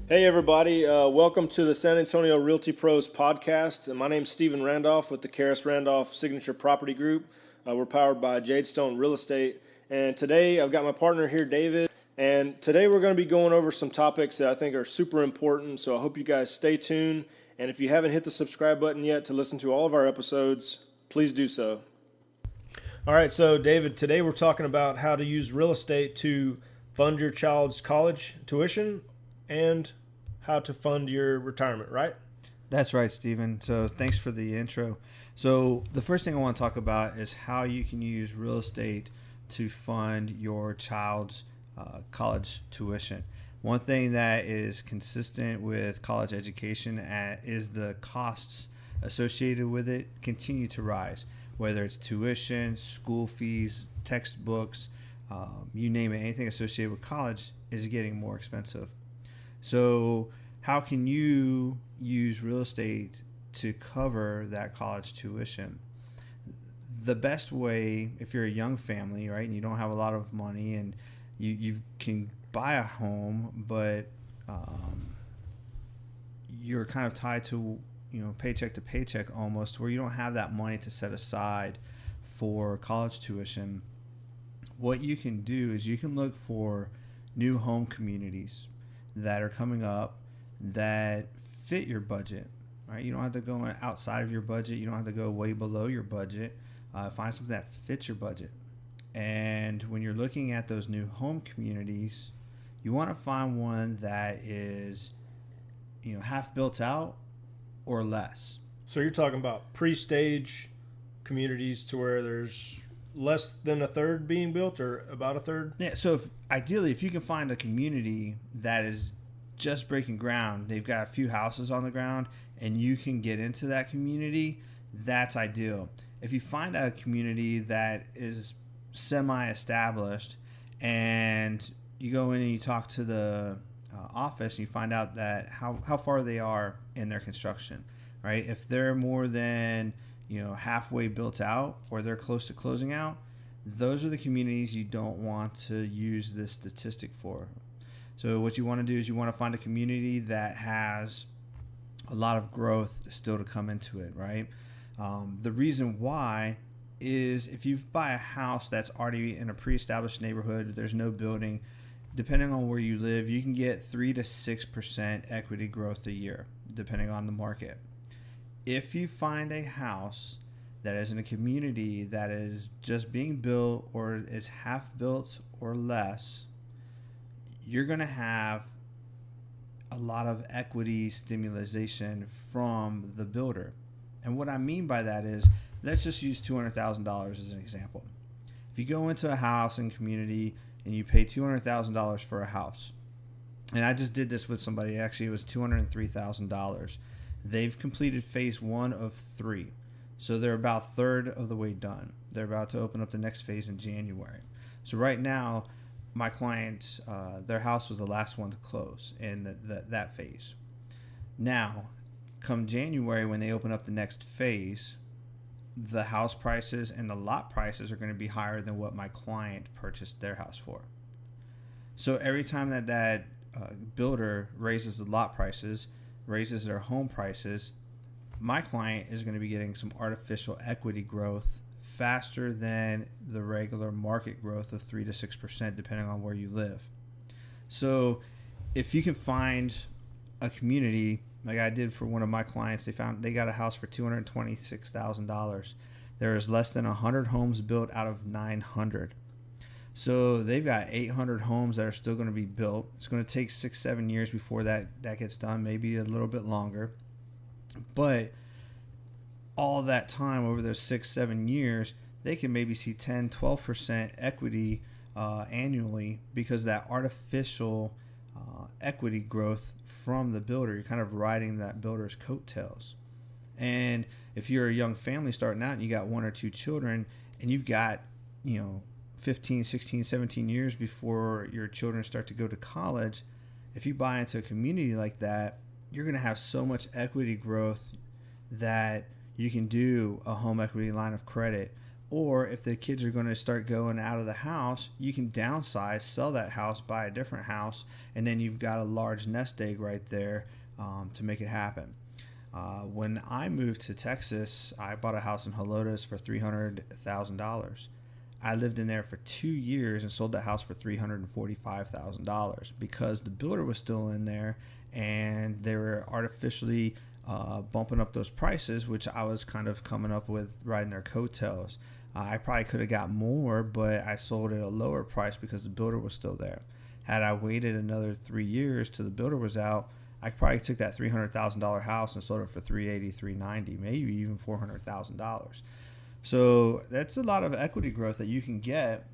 Hey everybody, welcome to the San Antonio Realty Pros podcast. My name's Stephen Randolph with the Karis Randolph Signature Property Group. We're powered by Jadestone Real Estate. And today I've got my partner here, David. And today we're going to be going over some topics that I think are super important. So I hope you guys stay tuned. And if you haven't hit the subscribe button yet to listen to all of our episodes, please do so. All right, so David, today we're talking about how to use real estate to fund your child's college tuition and how to fund your retirement, right? That's right, Stephen. So thanks for the intro. So the first thing I want to talk about is how you can use real estate to fund your child's college tuition. One thing that is consistent with college education is the costs associated with it continue to rise, whether it's tuition, school fees, textbooks, you name it, anything associated with college is getting more expensive. So how can you use real estate to cover that college tuition? The best way, if you're a young family, right, and you don't have a lot of money and you can buy a home, but you're kind of tied to, paycheck to paycheck almost, where you don't have that money to set aside for college tuition, what you can do is you can look for new home communities that are coming up that fit your budget, right? You don't have to go outside of your budget. You don't have to go way below your budget. Find something that fits your budget. And when you're looking at those new home communities, you want to find one that is, half built out or less. So you're talking about pre-stage communities to where there's less than a third being built or about a third? Yeah, so ideally, if you can find a community that is just breaking ground, they've got a few houses on the ground, and you can get into that community, that's ideal. If you find a community that is semi-established and you go in and you talk to the office and you find out that how far they are in their construction, right? If they're more than halfway built out or they're close to closing out, those are the communities you don't want to use this statistic for. So what you want to do is you want to find a community that has a lot of growth still to come into it, right? The reason why is if you buy a house that's already in a pre-established neighborhood, there's no building, depending on where you live, you can get 3 to 6% equity growth a year, depending on the market. If you find a house that is in a community that is just being built or is half built or less, you're going to have a lot of equity stimulation from the builder. And what I mean by that is, let's just use $200,000 as an example. If you go into a house and community and you pay $200,000 for a house, and I just did this with somebody, actually it was $203,000. They've completed phase 1 of 3. So they're about a third of the way done. They're about to open up the next phase in January. So right now, my client, their house was the last one to close in that phase. Now, come January, when they open up the next phase, the house prices and the lot prices are going to be higher than what my client purchased their house for. So every time that builder raises the lot prices, raises their home prices, my client is going to be getting some artificial equity growth faster than the regular market growth of 3 to 6%, depending on where you live. So if you can find a community like I did for one of my clients, they got a house for $226,000. There is less than 100 homes built out of 900. So they've got 800 homes that are still going to be built. It's going to take 6-7 years before that gets done, maybe a little bit longer. But all that time, over those 6-7 years, they can maybe see 10-12% equity annually because of that artificial equity growth from the builder. You're kind of riding that builder's coattails. And if you're a young family starting out and you got 1 or 2 children and you've got 15, 16, 17 years before your children start to go to college, if you buy into a community like that, you're going to have so much equity growth that you can do a home equity line of credit Or if the kids are going to start going out of the house, you can downsize, sell that house, buy a different house, and then you've got a large nest egg right there to make it happen. When I moved to Texas, I bought a house in Helotes for $300,000. I lived in there for 2 years and sold that house for $345,000 because the builder was still in there and they were artificially bumping up those prices, which I was kind of coming up with riding their coattails. I probably could have got more, but I sold at a lower price because the builder was still there. Had I waited another 3 years till the builder was out, I probably took that $300,000 house and sold it for $380,000, $390,000, maybe even $400,000. So that's a lot of equity growth that you can get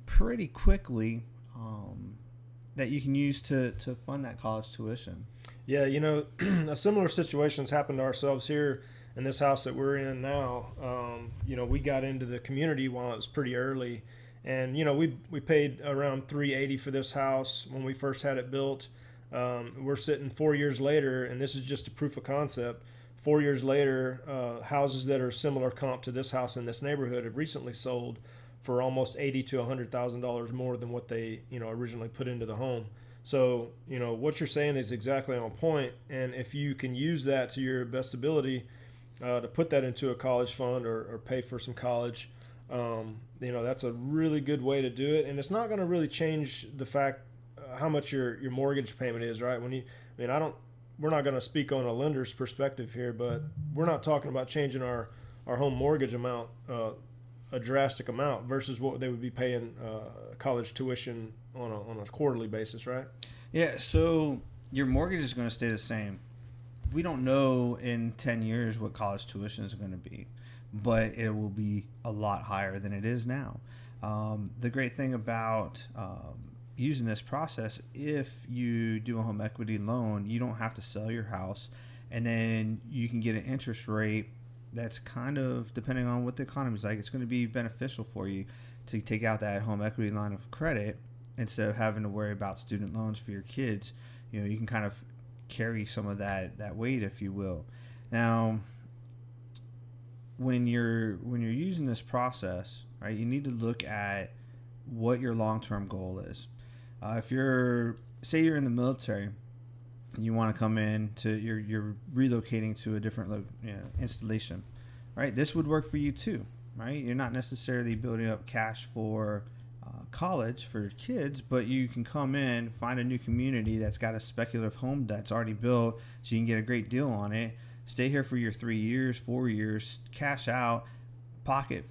pretty quickly that you can use to fund that college tuition. Yeah, a similar situation's happened to ourselves here in this house that we're in now. We got into the community while it was pretty early, and we paid around $380,000 for this house when we first had it built. We're sitting 4 years later, and this is just a proof of concept. 4 years later, houses that are similar comp to this house in this neighborhood have recently sold for almost $80,000 to $100,000 more than what they originally put into the home. So what you're saying is exactly on point, and if you can use that to your best ability to put that into a college fund or pay for some college, that's a really good way to do it, and it's not going to really change the fact how much your mortgage payment is, right? We're not going to speak on a lender's perspective here, but we're not talking about changing our home mortgage amount a drastic amount versus what they would be paying college tuition on a quarterly basis, right? Yeah, so your mortgage is going to stay the same. We don't know in 10 years what college tuition is going to be, but it will be a lot higher than it is now. The great thing about using this process, if you do a home equity loan, you don't have to sell your house, and then you can get an interest rate that's kind of, depending on what the economy is like, it's going to be beneficial for you to take out that home equity line of credit instead of having to worry about student loans for your kids. You can kind of carry some of that weight, if you will. Now, when you're using this process, right, you need to look at what your long-term goal is. If you're in the military, and you want to come in to you're relocating to a different installation, right? This would work for you too, right? You're not necessarily building up cash for college for kids, but you can come in, find a new community that's got a speculative home that's already built, so you can get a great deal on it. Stay here for your 3 years, 4 years, cash out, pocket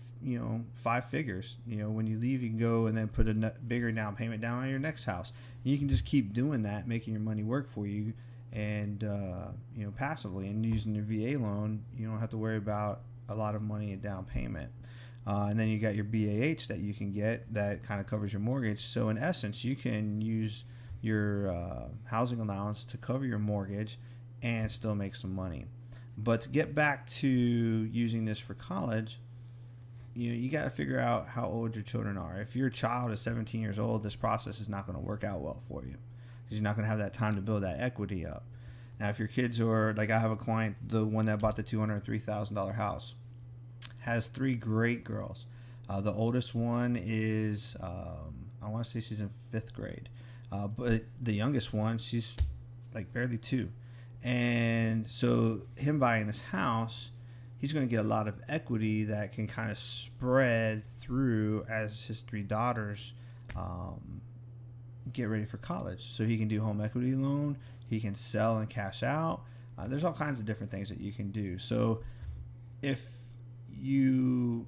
5 figures. When you leave, you can go and then put a bigger down payment down on your next house. And you can just keep doing that, making your money work for you, and passively. And using your VA loan, you don't have to worry about a lot of money in down payment. And then you got your BAH that you can get that kind of covers your mortgage. So in essence, you can use your housing allowance to cover your mortgage and still make some money. But to get back to using this for college, you got to figure out how old your children are. If your child is 17 years old, this process is not going to work out well for you because you're not going to have that time to build that equity up. Now, if your kids are, like I have a client, the one that bought the $203,000 house, has 3 great girls. The oldest one is, I want to say she's in 5th grade. But the youngest one, she's like barely 2. And so him buying this house, he's going to get a lot of equity that can kind of spread through as his 3 daughters get ready for college. So he can do home equity loan, he can sell and cash out. There's all kinds of different things that you can do. So if you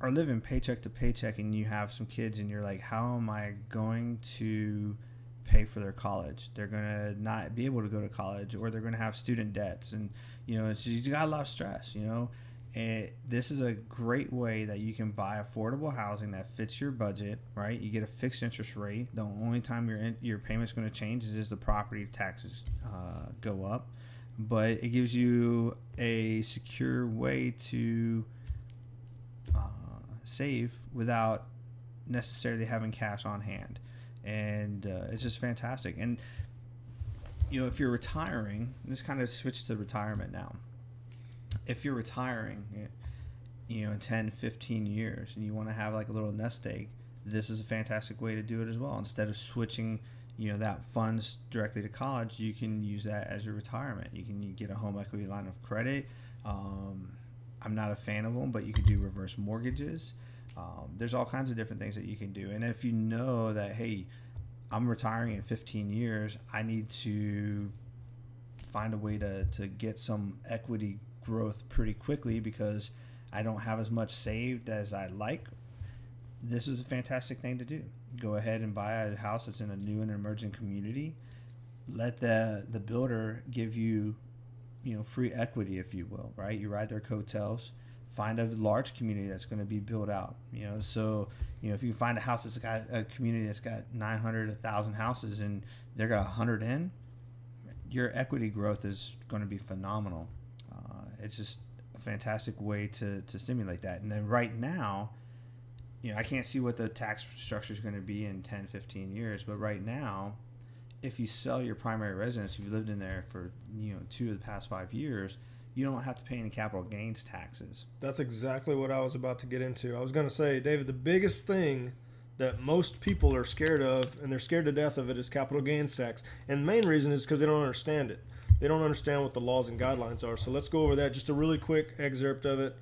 are living paycheck to paycheck and you have some kids and you're like, how am I going to pay for their college? They're going to not be able to go to college, or they're going to have student debts, and it's you got a lot of stress, and this is a great way that you can buy affordable housing that fits your budget, right? You get a fixed interest rate. The only time your payment's going to change is the property taxes go up, but it gives you a secure way to save without necessarily having cash on hand. And it's just fantastic. And if you're retiring, this kind of switch to retirement now. If you're retiring, in 10, 15 years, and you want to have like a little nest egg, this is a fantastic way to do it as well. Instead of switching, that funds directly to college, you can use that as your retirement. You can get a home equity line of credit. I'm not a fan of them, but you can do reverse mortgages. There's all kinds of different things that you can do. And if you know that, hey, I'm retiring in 15 years, I need to find a way to get some equity growth pretty quickly because I don't have as much saved as I like, this is a fantastic thing to do. Go ahead and buy a house that's in a new and emerging community. Let the builder give you, free equity, if you will, right? You ride their coattails. Find a large community that's going to be built out. So if you find a house that's got a community that's got 900, 1,000 houses, and they're got 100 in, your equity growth is going to be phenomenal. It's just a fantastic way to stimulate that. And then right now, I can't see what the tax structure is going to be in 10, 15 years, but right now, if you sell your primary residence, if you've lived in there for 2 of the past 5 years, you don't have to pay any capital gains taxes. That's exactly what I was about to get into. I was going to say, David, the biggest thing that most people are scared of, and they're scared to death of it, is capital gains tax. And the main reason is because they don't understand it. They don't understand what the laws and guidelines are. So let's go over that. Just a really quick excerpt of it.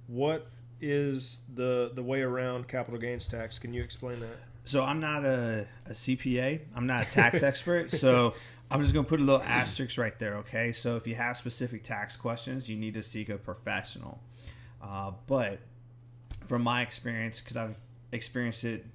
What is the way around capital gains tax? Can you explain that? So I'm not a CPA. I'm not a tax expert. So I'm just going to put a little asterisk right there, okay? So if you have specific tax questions, you need to seek a professional. But from my experience, because I've experienced it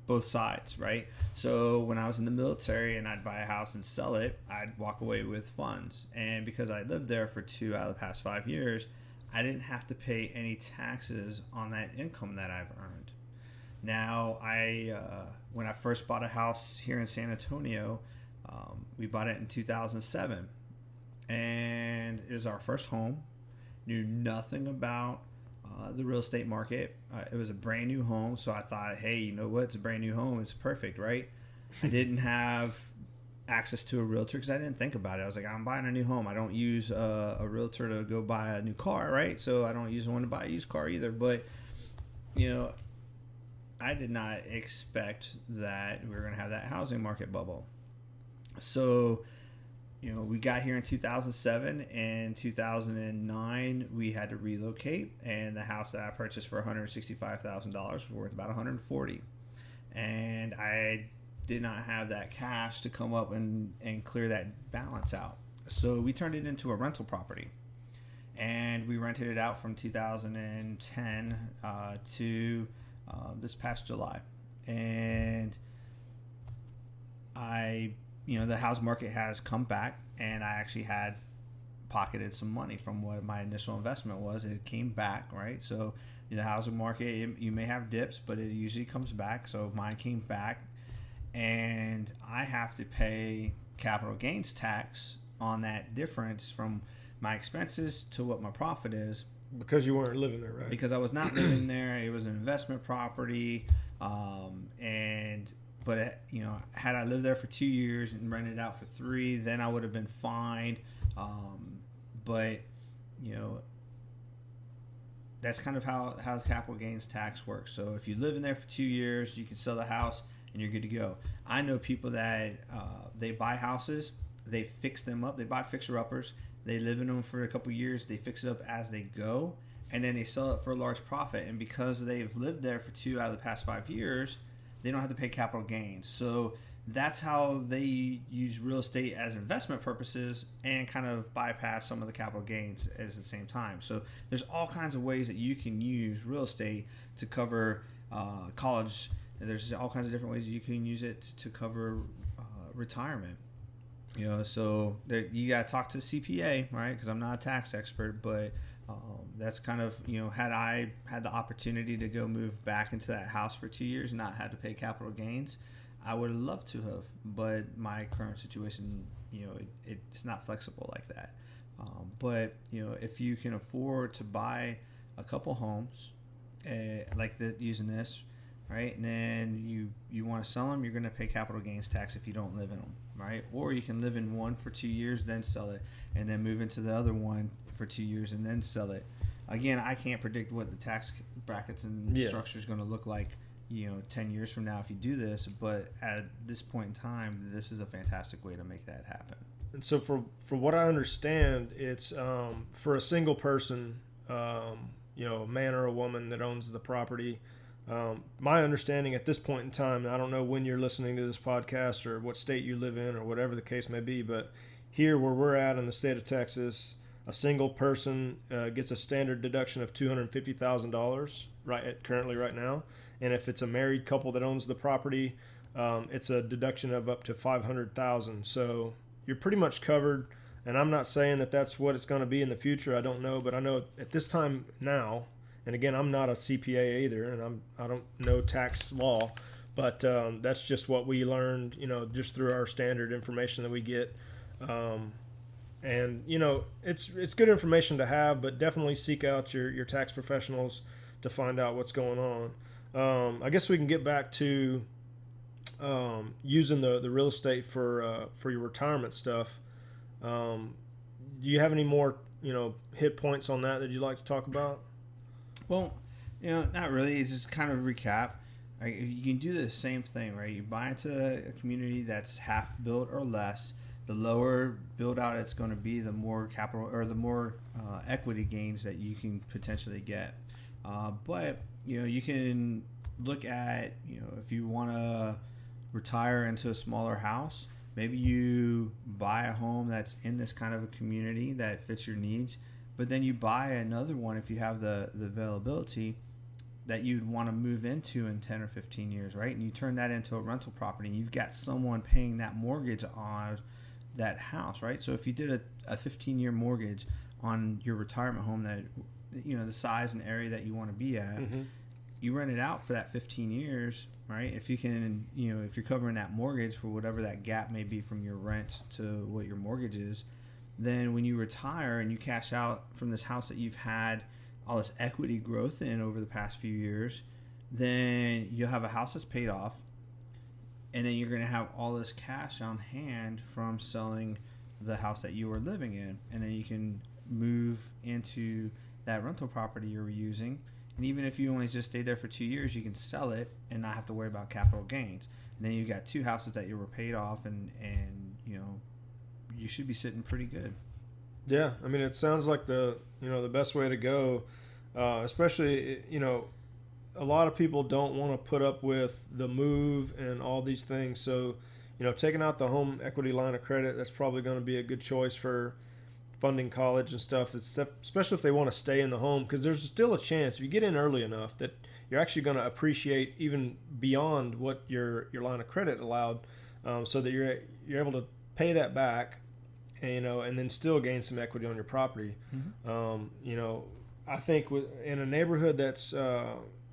both sides, right? So when I was in the military and I'd buy a house and sell it, I'd walk away with funds. And because I lived there for 2 out of the past 5 years, I didn't have to pay any taxes on that income that I've earned. Now, when I first bought a house here in San Antonio, we bought it in 2007, and it was our first home. Knew nothing about the real estate market. It was a brand new home, so I thought, hey, you know what? It's a brand new home. It's perfect, right? I didn't have access to a realtor because I didn't think about it. I was like, I'm buying a new home. I don't use a realtor to go buy a new car, right? So I don't use one to buy a used car either. But, I did not expect that we were going to have that housing market bubble. So, we got here in 2007 and 2009 we had to relocate, and the house that I purchased for $165,000 was worth about $140,000. And I did not have that cash to come up and clear that balance out. So we turned it into a rental property, and we rented it out from 2010 to this past July. And the house market has come back, and I actually had pocketed some money from what my initial investment was. It came back, right? So the housing market, you may have dips, but it usually comes back. So mine came back, and I have to pay capital gains tax on that difference from my expenses to what my profit is. Because you weren't living there, right? Because I was not living there. It was an investment property, but had I lived there for 2 years and rented it out for 3, then I would have been fined. But that's kind of how capital gains tax works. So if you live in there for 2 years, you can sell the house and you're good to go. I know people that they buy houses, they fix them up, they buy fixer-uppers, they live in them for a couple years, they fix it up as they go, and then they sell it for a large profit. And because they've lived there for 2 out of the past 5 years, they don't have to pay capital gains. So that's how they use real estate as investment purposes and kind of bypass some of the capital gains at the same time. So there's all kinds of ways that you can use real estate to cover college. There's all kinds of different ways you can use it to cover retirement. So you got to talk to a CPA, right? Because I'm not a tax expert, but that's kind of, had I had the opportunity to go move back into that house for 2 years and not had to pay capital gains, I would have loved to have. But my current situation, it's not flexible like that. But if you can afford to buy a couple homes, using this, right, and then you want to sell them, you're going to pay capital gains tax if you don't live in them, right? Or you can live in one for 2 years, then sell it, and then move into the other one for 2 years and then sell it. again, I can't predict what the tax brackets and structure is going to look like, 10 years from now if you do this. But at this point in time, this is a fantastic way to make that happen. And so for what I understand, it's for a single person, a man or a woman that owns the property. My understanding at this point in time, I don't know when you're listening to this podcast or what state you live in or whatever the case may be, but here where we're at in the state of Texas, a single person gets a standard deduction of $250,000 currently right now. And if it's a married couple that owns the property, it's a deduction of up to $500,000. So you're pretty much covered. And I'm not saying that that's what it's going to be in the future. I don't know, but I know at this time now, and again, I'm not a CPA either, and I don't know tax law, but that's just what we learned, just through our standard information that we get. And it's good information to have, but definitely seek out your tax professionals to find out what's going on. I guess we can get back to using the real estate for your retirement stuff. Do you have any more hit points on that you'd like to talk about? Well, not really. It's just kind of recap. You can do the same thing, right? You buy into a community that's half built or less. The lower build out it's going to be, the more capital or the more equity gains that you can potentially get. But you can look at if you want to retire into a smaller house, maybe you buy a home that's in this kind of a community that fits your needs, but then you buy another one if you have the availability that you'd want to move into in 10 or 15 years, right? And you turn that into a rental property, and you've got someone paying that mortgage on that house, right? So if you did a 15-year mortgage on your retirement home that the size and area that you want to be at, you rent it out for that 15 years, right? If you can, if you're covering that mortgage for whatever that gap may be from your rent to what your mortgage is, then when you retire and you cash out from this house that you've had all this equity growth in over the past few years, then you'll have a house that's paid off, and then you're going to have all this cash on hand from selling the house that you were living in, and then you can move into that rental property you were using. And even if you only just stayed there for 2 years, you can sell it and not have to worry about capital gains. And then you've got two houses that you were paid off, and you should be sitting pretty good. Yeah, I mean, it sounds like the best way to go, especially a lot of people don't want to put up with the move and all these things. So, taking out the home equity line of credit, that's probably going to be a good choice for funding college and stuff, especially if they want to stay in the home, because there's still a chance if you get in early enough that you're actually going to appreciate even beyond what your line of credit allowed, so that you're able to pay that back, and then still gain some equity on your property. I think in a neighborhood that's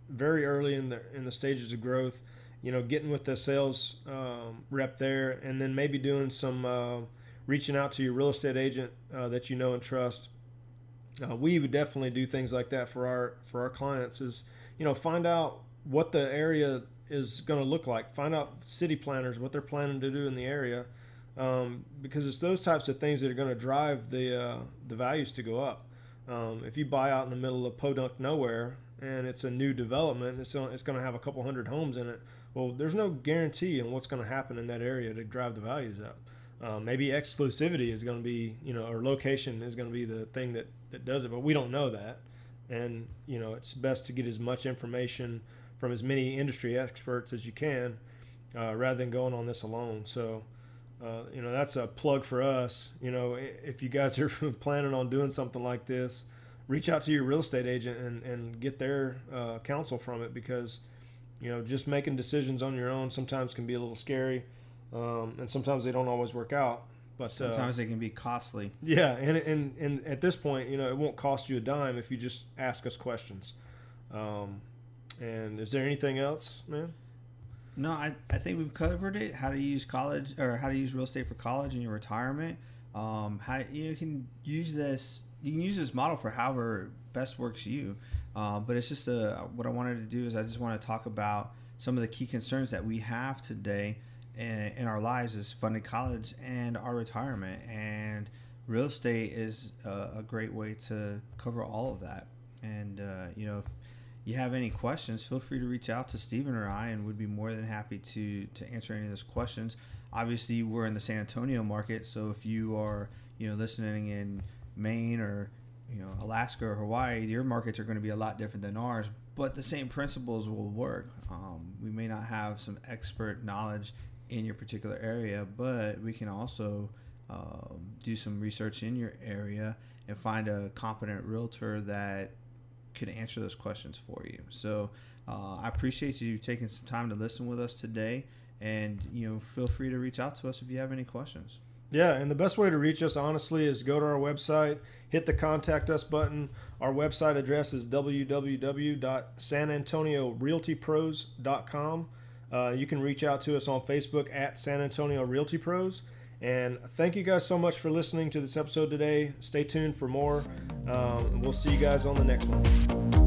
very early in the stages of growth, getting with the sales rep there, and then maybe doing some reaching out to your real estate agent that you know and trust. We would definitely do things like that for our clients. Is find out what the area is going to look like. Find out city planners what they're planning to do in the area, because it's those types of things that are going to drive the values to go up. If you buy out in the middle of podunk nowhere and it's a new development, it's going to have a couple hundred homes in it. Well, there's no guarantee on what's going to happen in that area to drive the values up. Maybe exclusivity is going to be, or location is going to be the thing that does it, but we don't know that. And, it's best to get as much information from as many industry experts as you can, rather than going on this alone. So, that's a plug for us. If you guys are planning on doing something like this, reach out to your real estate agent and get their counsel from it, because, just making decisions on your own sometimes can be a little scary. And sometimes they don't always work out, but sometimes they can be costly. Yeah, and at this point, it won't cost you a dime if you just ask us questions. And is there anything else, man? No, I think we've covered it. How to use college, or how to use real estate for college and your retirement. How you can use this. You can use this model for however best works you. But it's just what I wanted to do is I just want to talk about some of the key concerns that we have today in our lives is funding college and our retirement, and real estate is a great way to cover all of that. And, if you have any questions, feel free to reach out to Steven or I, and we'd be more than happy to answer any of those questions. Obviously, we're in the San Antonio market, so if you are, listening in Maine or, Alaska or Hawaii, your markets are going to be a lot different than ours, but the same principles will work. We may not have some expert knowledge in your particular area, but we can also do some research in your area and find a competent realtor that could answer those questions for you. So I appreciate you taking some time to listen with us today, and feel free to reach out to us if you have any questions. Yeah, and the best way to reach us, honestly, is go to our website, hit the Contact Us button. Our website address is www.sanantoniorealtypros.com. You can reach out to us on Facebook at San Antonio Realty Pros. And thank you guys so much for listening to this episode today. Stay tuned for more. We'll see you guys on the next one.